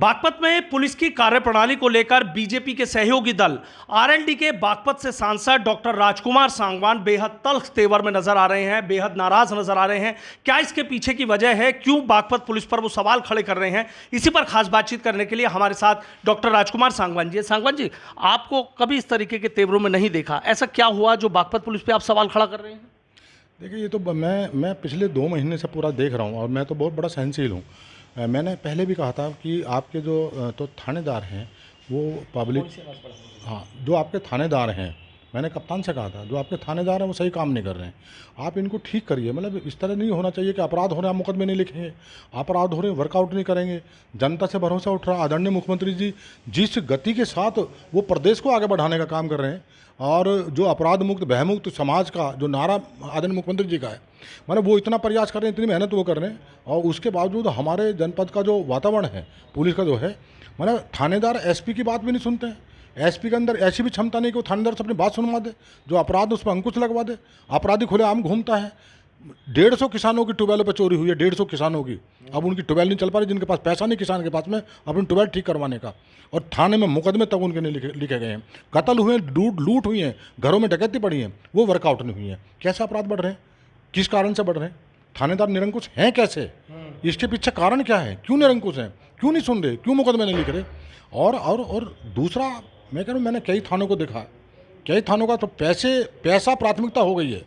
बागपत में पुलिस की कार्यप्रणाली को लेकर बीजेपी के सहयोगी दल आरएलडी के बागपत से सांसद डॉक्टर राजकुमार सांगवान बेहद तल्ख तेवर में नजर आ रहे हैं, बेहद नाराज नजर आ रहे हैं। क्या इसके पीछे की वजह है, क्यों बागपत पुलिस पर वो सवाल खड़े कर रहे हैं, इसी पर खास बातचीत करने के लिए हमारे साथ डॉक्टर राजकुमार सांगवान जी। सांगवान जी, आपको कभी इस तरीके के तेवरों में नहीं देखा, ऐसा क्या हुआ जो बागपत पुलिस पर आप सवाल खड़ा कर रहे हैं? देखिए, ये तो मैं पिछले 2 महीने से पूरा देख रहा हूँ और मैं तो बहुत बड़ा सहनशील हूँ। मैंने पहले भी कहा था कि आपके जो तो थानेदार हैं वो पब्लिक, हाँ, जो आपके थानेदार हैं, मैंने कप्तान से कहा था जो आपके थानेदार हैं वो सही काम नहीं कर रहे हैं, आप इनको ठीक करिए। मतलब इस तरह नहीं होना चाहिए कि अपराध हो रहे हैं आप मुकदमे नहीं लिखेंगे, अपराध हो रहे हैं वर्कआउट नहीं करेंगे। जनता से भरोसा उठ रहा। आदरणीय मुख्यमंत्री जी जिस गति के साथ वो प्रदेश को आगे बढ़ाने का काम कर रहे हैं और जो अपराध मुक्त भयमुक्त समाज का जो नारा आदरणीय मुख्यमंत्री जी का है, मतलब वो इतना प्रयास कर रहे हैं, इतनी मेहनत वो कर रहे हैं और उसके बावजूद हमारे जनपद का जो वातावरण है पुलिस का जो है, मतलब थानेदार एसपी की बात भी नहीं सुनते हैं। एसपी के अंदर ऐसी भी क्षमता नहीं कि वो थानेदार से अपनी बात सुनवा दे, जो अपराध उस पर अंकुश लगवा दे। अपराधी खुलेआम घूमता है। 150 किसानों की ट्यूबवेलों पर चोरी हुई है, 150 किसानों की। अब उनकी ट्यूबवेल नहीं चल पा रही, जिनके पास पैसा नहीं किसान के पास में अपनी ट्यूबवेल ठीक करवाने का, और थाने में मुकदमे तक उनके नहीं लिखे गए हैं। कत्ल हुए हैं, लूट हुई हैं, घरों में डकैती पड़ी है, वो वर्कआउट नहीं हुई है। कैसे अपराध बढ़ रहे हैं, किस कारण से बढ़ रहे हैं? थानेदार निरंकुश हैं कैसे? इसके पीछे कारण क्या है? क्यों निरंकुश हैं? क्यों नहीं सुन रहे? क्यों मुकदमे नहीं लिख रहे? और दूसरा, मैं कह रहा हूँ, मैंने कई थानों को देखा, कई थानों का तो पैसा प्राथमिकता हो गई है।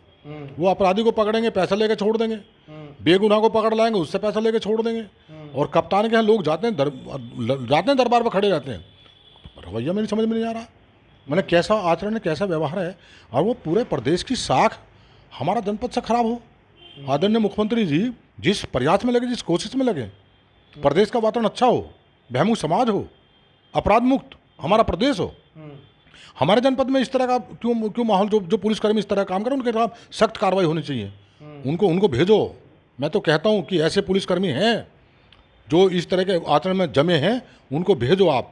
वो अपराधी को पकड़ेंगे, पैसा लेके छोड़ देंगे, बेगुनाह को पकड़ लाएंगे, उससे पैसा लेके छोड़ देंगे। और कप्तान के यहाँ लोग जाते हैं दरबार पर खड़े रहते हैं। रवैया मेरी समझ में नहीं आ रहा, मैंने कैसा आचरण है, कैसा व्यवहार है, और वो पूरे प्रदेश की साख हमारा जनपद से खराब हो। आदरणीय मुख्यमंत्री जी जिस प्रयास में लगे, जिस कोशिश में लगे, प्रदेश का वातावरण अच्छा हो, भयमुक्त समाज हो, अपराध मुक्त हमारा प्रदेश हो, हमारे जनपद में इस तरह का क्यों माहौल, जो पुलिसकर्मी इस तरह काम करें उनके खिलाफ सख्त कार्रवाई होनी चाहिए। उनको भेजो। मैं तो कहता हूं कि ऐसे पुलिसकर्मी हैं जो इस तरह के आचरण में जमे हैं, उनको भेजो आप।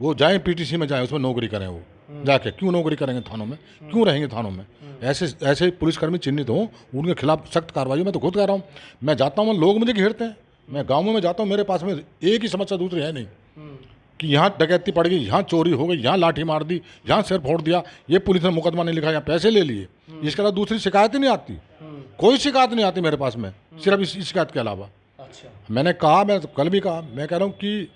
वो जाएं पीटीसी में जाएं, उसमें नौकरी करें। वो जाके क्यों नौकरी करेंगे थानों में, क्यों रहेंगे थानों में? ऐसे पुलिसकर्मी चिन्हित हों, उनके खिलाफ सख्त कार्रवाई। मैं तो खुद कह रहा हूँ, मैं जाता हूँ, लोग मुझे घेरते हैं, मैं गाँव में जाता हूँ, मेरे पास में एक ही समस्या दूसरी है नहीं कि यहाँ डकैती पड़ गई, यहाँ चोरी हो गई, यहाँ लाठी मार दी, यहाँ सिर फोड़ दिया, ये पुलिस ने मुकदमा नहीं लिखा, यहाँ पैसे ले लिए। इसके अलावा दूसरी शिकायत ही नहीं आती, कोई शिकायत नहीं आती मेरे पास में, सिर्फ इस शिकायत के अलावा। अच्छा, मैंने कहा, मैं कल भी कहा, मैं कह रहा हूँ कि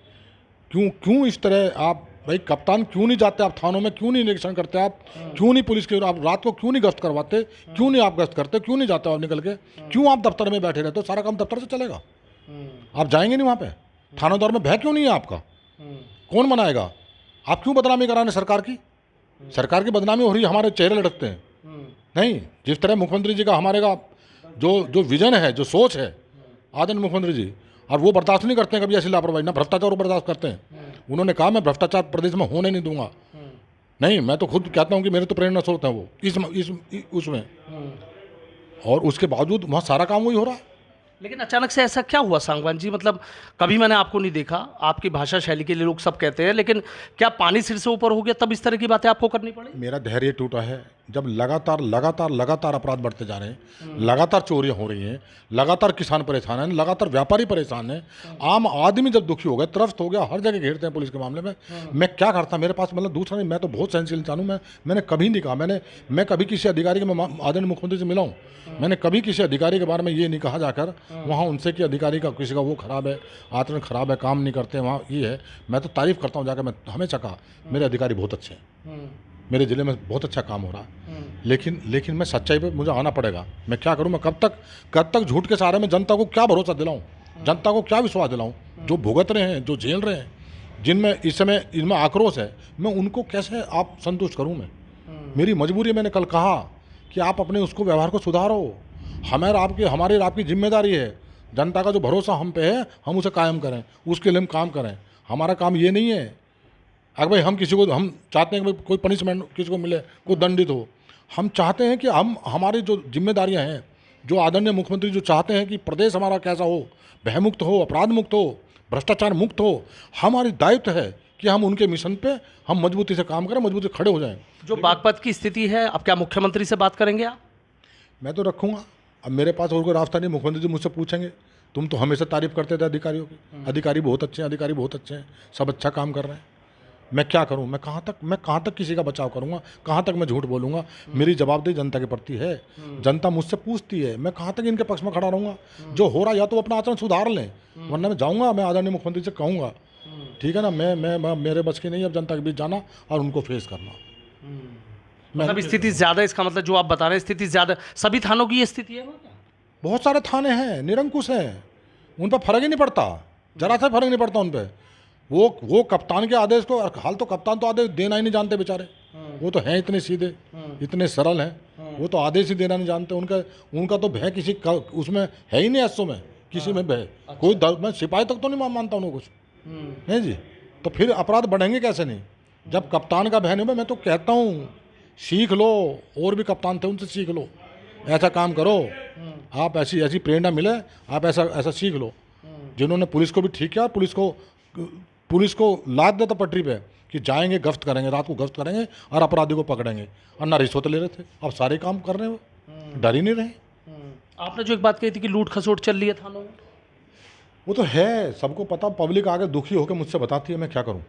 क्यों इस तरह आप, भाई कप्तान क्यों नहीं जाते आप थानों में, क्यों नहीं निरीक्षण करते आप, क्यों नहीं पुलिस के, आप रात को क्यों नहीं गश्त करवाते, क्यों नहीं आप गश्त करते, क्यों नहीं जाते आप निकल के, क्यों आप दफ्तर में बैठे रहते हो? सारा काम दफ्तर से चलेगा, आप जाएंगे नहीं वहाँ पे? थानेदार में भय क्यों नहीं है आपका? कौन बनाएगा? आप क्यों बदनामी करा रहे हैं सरकार की? सरकार की बदनामी हो रही है, हमारे चेहरे लटकते हैं। नहीं, जिस तरह मुख्यमंत्री जी का हमारे का जो विजन है, जो सोच है आदरणीय मुख्यमंत्री जी, और वो बर्दाश्त नहीं करते हैं कभी ऐसी लापरवाही, ना भ्रष्टाचार बर्दाश्त करते हैं। उन्होंने कहा मैं भ्रष्टाचार प्रदेश में होने नहीं दूंगा। नहीं, मैं तो खुद कहता हूँ कि मेरे तो प्रेरणा स्रोत है वो उसमें, और उसके बावजूद वहाँ सारा काम वही हो रहा है। लेकिन अचानक से ऐसा क्या हुआ सांगवान जी? मतलब कभी मैंने आपको नहीं देखा, आपकी भाषा शैली के लिए लोग सब कहते हैं, लेकिन क्या पानी सिर से ऊपर हो गया तब इस तरह की बातें आपको करनी पड़ी? मेरा धैर्य टूटा है जब लगातार अपराध बढ़ते जा रहे हैं, लगातार चोरियां हो रही हैं, लगातार किसान परेशान हैं, लगातार व्यापारी परेशान हैं, आम आदमी जब दुखी हो गया, त्रस्त हो गया, हर जगह घेरते हैं पुलिस के मामले में। मैं क्या करता? मेरे पास मतलब दूसरा नहीं, मैं तो बहुत सहनशील इंसान हूँ। मैंने कभी नहीं कहा, मैं कभी किसी अधिकारी के, मैं आदरणीय मुख्यमंत्री से मिला हूँ, मैंने कभी किसी अधिकारी के बारे में ये नहीं कहा जाकर वहाँ उनसे कि अधिकारी का किसी का वो खराब है, आचरण खराब है, काम नहीं करते वहाँ, ये है। मैं तो तारीफ करता हूँ जाकर, मैं हमेशा कहा मेरे अधिकारी बहुत अच्छे हैं, मेरे ज़िले में बहुत अच्छा काम हो रहा है। लेकिन मैं सच्चाई पे मुझे आना पड़ेगा। मैं क्या करूं? मैं कब तक झूठ के सहारे में जनता को क्या भरोसा दिलाऊं, जनता को क्या विश्वास दिलाऊं? जो भुगत रहे हैं, जो झेल रहे हैं, जिनमें इस समय इनमें आक्रोश है, मैं उनको कैसे आप संतुष्ट करूं? मैं, मेरी मजबूरी है। मैंने कल कहा कि आप अपने उसको व्यवहार को सुधारो। हमारी आपकी जिम्मेदारी है, जनता का जो भरोसा हम पे है हम उसे कायम करें, उसके लिए हम काम करें। हमारा काम ये नहीं है अगर भाई हम चाहते हैं कि कोई पनिशमेंट किसी को मिले, कोई दंडित हो। हम चाहते हैं कि हमारी जो जिम्मेदारियां हैं, जो आदरणीय मुख्यमंत्री जो चाहते हैं कि प्रदेश हमारा कैसा हो, भयमुक्त हो, अपराध मुक्त हो, भ्रष्टाचार मुक्त हो, हमारी दायित्व है कि हम उनके मिशन पे हम मजबूती से काम करें, मजबूती से खड़े हो जाएं। जो बागपत की स्थिति है, अब क्या मुख्यमंत्री से बात करेंगे आप? मैं तो रखूँगा। अब मेरे पास और कोई रास्ता नहीं, मुख्यमंत्री जी मुझसे पूछेंगे, तुम तो हमेशा तारीफ करते थे अधिकारियों की, अधिकारी बहुत अच्छे हैं, अधिकारी बहुत अच्छे हैं, सब अच्छा काम कर रहे हैं। मैं क्या करूं? मैं कहाँ तक किसी का बचाव करूंगा? कहाँ तक मैं झूठ बोलूंगा? मेरी जवाबदेही जनता के प्रति है, जनता मुझसे पूछती है, मैं कहाँ तक इनके पक्ष में खड़ा रहूंगा? जो हो रहा या तो अपना आचरण सुधार लें, वरना मैं जाऊंगा, मैं आदरणीय मुख्यमंत्री से कहूँगा, ठीक है ना, मैं मेरे बस की नहीं अब जनता के बीच जाना और उनको फेस करना। मतलब स्थिति ज़्यादा, इसका मतलब जो आप बता रहे हैं स्थिति ज़्यादा, सभी थानों की ये स्थिति है? बहुत सारे थाने हैं, निरंकुश हैं, उन पर फर्क ही नहीं पड़ता, जरा सा फर्क नहीं पड़ता उन पर। वो कप्तान के आदेश को, हाल तो कप्तान तो आदेश देना ही नहीं जानते बेचारे, वो तो हैं इतने सीधे, इतने सरल हैं, वो तो आदेश ही देना नहीं जानते। उनका तो भय किसी का उसमें है ही नहीं, एसओ में किसी में भय कोई मैं सिपाही तक तो नहीं मानता उन्हें कुछ, नहीं जी। तो फिर अपराध बढ़ेंगे कैसे नहीं जब कप्तान का भय नहीं हो? मैं तो कहता हूँ सीख लो, और भी कप्तान थे उनसे सीख लो, ऐसा काम करो आप, ऐसी प्रेरणा मिले, आप ऐसा सीख लो। जिन्होंने पुलिस को भी ठीक किया, पुलिस को लाद देता पटरी पे कि जाएंगे गश्त करेंगे, रात को गश्त करेंगे और अपराधी को पकड़ेंगे, और ना रिश्वत ले रहे थे, अब सारे काम कर रहे हैं, डर ही नहीं रहे। आपने जो एक बात कही थी कि लूट खसोट चल रही है थानों में, वो तो है, सबको पता, पब्लिक आगे दुखी होकर मुझसे बताती है, मैं क्या करूं?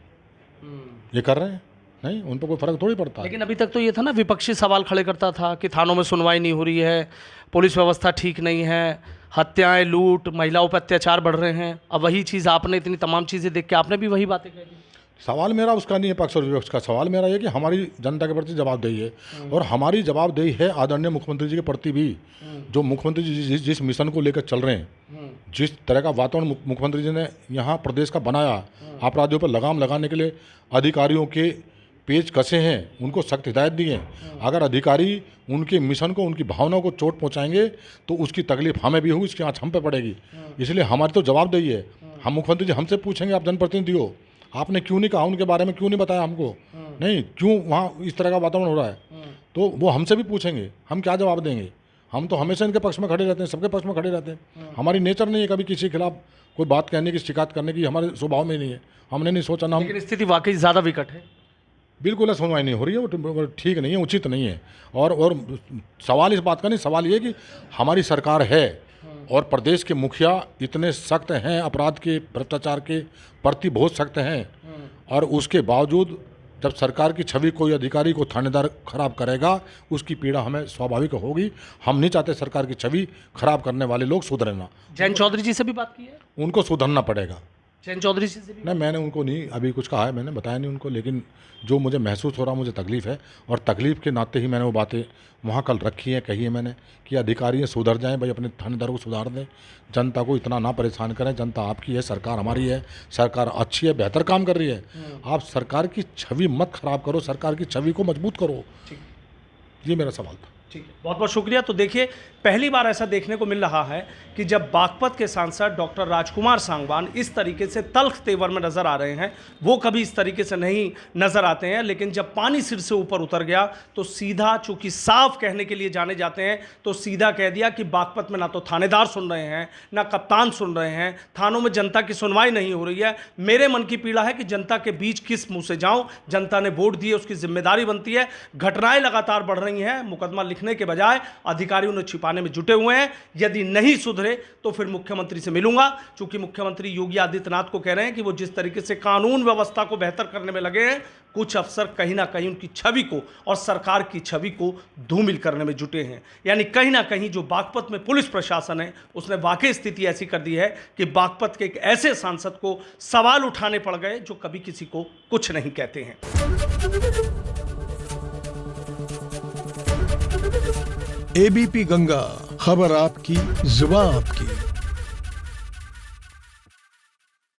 ये कर रहे हैं, नहीं उन पर कोई फर्क थोड़ी पड़ता है। लेकिन अभी तक तो ये था ना, विपक्षी सवाल खड़े करता था कि थानों में सुनवाई नहीं हो रही है, पुलिस व्यवस्था ठीक नहीं है, हत्याएं, लूट, महिलाओं पर अत्याचार बढ़ रहे हैं। अब वही चीज़ आपने, इतनी तमाम चीज़ें देख के आपने भी वही बातें कह दी। सवाल मेरा उसका नहीं है, पक्ष और विपक्ष का। सवाल मेरा ये कि हमारी जनता के प्रति जवाबदेही है, और हमारी जवाबदेही है आदरणीय मुख्यमंत्री जी के प्रति भी। जो मुख्यमंत्री जी जिस मिशन को लेकर चल रहे हैं, जिस तरह का वातावरण मुख्यमंत्री जी ने यहाँ प्रदेश का बनाया, अपराधियों पर लगाम लगाने के लिए अधिकारियों के पेच कसे हैं, उनको सख्त हिदायत दी है। अगर अधिकारी उनके मिशन को, उनकी भावनाओं को चोट पहुँचाएंगे तो उसकी तकलीफ हमें भी होगी, इसकी आँच हम पे पड़ेगी। इसलिए हमारी तो जवाबदेही है। हम मुख्यमंत्री जी हमसे पूछेंगे, आप जनप्रतिनिधि हो, आपने क्यों नहीं कहा, उनके बारे में क्यों नहीं बताया हमको, नहीं क्यों वहाँ इस तरह का वातावरण हो रहा है, तो वो हमसे भी पूछेंगे, हम क्या जवाब देंगे? हम तो हमेशा इनके पक्ष में खड़े रहते हैं, सबके पक्ष में खड़े रहते हैं। हमारी नेचर नहीं है कभी किसी के खिलाफ कोई बात कहने की, शिकायत करने की, हमारे स्वभाव में नहीं है। हमने नहीं सोचा ना। लेकिन स्थिति वाकई ज़्यादा विकट है, बिल्कुल है, सुनवाई नहीं हो रही है, वो ठीक नहीं है, उचित नहीं है। और सवाल इस बात का नहीं, सवाल ये कि हमारी सरकार है और प्रदेश के मुखिया इतने सख्त हैं, अपराध के, भ्रष्टाचार के प्रति बहुत सख्त हैं, और उसके बावजूद जब सरकार की छवि कोई अधिकारी को थानेदार खराब करेगा, उसकी पीड़ा हमें स्वाभाविक होगी। हम नहीं चाहते सरकार की छवि खराब करने वाले लोग सुधरना। जयंत चौधरी जी से भी बात की है? उनको सुधरना पड़ेगा। जयंत चौधरी जी से भी? नहीं, मैंने उनको नहीं अभी कुछ कहा है, मैंने बताया नहीं उनको, लेकिन जो मुझे महसूस हो रहा, मुझे तकलीफ़ है, और तकलीफ़ के नाते ही मैंने वो बातें वहाँ कल रखी हैं, कही है मैंने कि अधिकारी सुधर जाएं भाई, अपने थानेदारों को सुधार दें, जनता को इतना ना परेशान करें। जनता आपकी है, सरकार हमारी है, सरकार अच्छी है, बेहतर काम कर रही है। आप सरकार की छवि मत खराब करो, सरकार की छवि को मजबूत करो। ये मेरा सवाल था। ठीक है, बहुत बहुत शुक्रिया। तो देखिए, पहली बार ऐसा देखने को मिल रहा है कि जब बागपत के सांसद डॉक्टर राजकुमार सांगवान इस तरीके से तल्ख तेवर में नजर आ रहे हैं, वो कभी इस तरीके से नहीं नजर आते हैं, लेकिन जब पानी सिर से ऊपर उतर गया तो सीधा, चूंकि साफ कहने के लिए जाने जाते हैं, तो सीधा कह दिया कि बागपत में ना तो थानेदार सुन रहे हैं, ना कप्तान सुन रहे हैं, थानों में जनता की सुनवाई नहीं हो रही है। मेरे मन की पीड़ा है कि जनता के बीच किस मुंह से जाऊं, जनता ने वोट दिए, उसकी जिम्मेदारी बनती है। घटनाएं लगातार बढ़ रही हैं, मुकदमा लिखने के बजाय अधिकारियों ने छिपाने में जुटे हुए हैं। यदि नहीं सुधरे तो फिर मुख्यमंत्री से मिलूंगा, चूंकि मुख्यमंत्री योगी आदित्यनाथ को कह रहे हैं कि वो जिस तरीके से कानून व्यवस्था को बेहतर करने में लगे हैं, कुछ अफसर कहीं ना कहीं उनकी छवि को और सरकार की छवि को धूमिल करने में जुटे हैं। यानी कहीं ना कहीं जो बागपत में पुलिस प्रशासन है, उसने वाकई स्थिति ऐसी कर दी है कि बागपत के एक ऐसे सांसद को सवाल उठाने पड़ गए जो कभी किसी को कुछ नहीं कहते हैं। एबीपी गंगा, खबर आपकी, जुबान आपकी।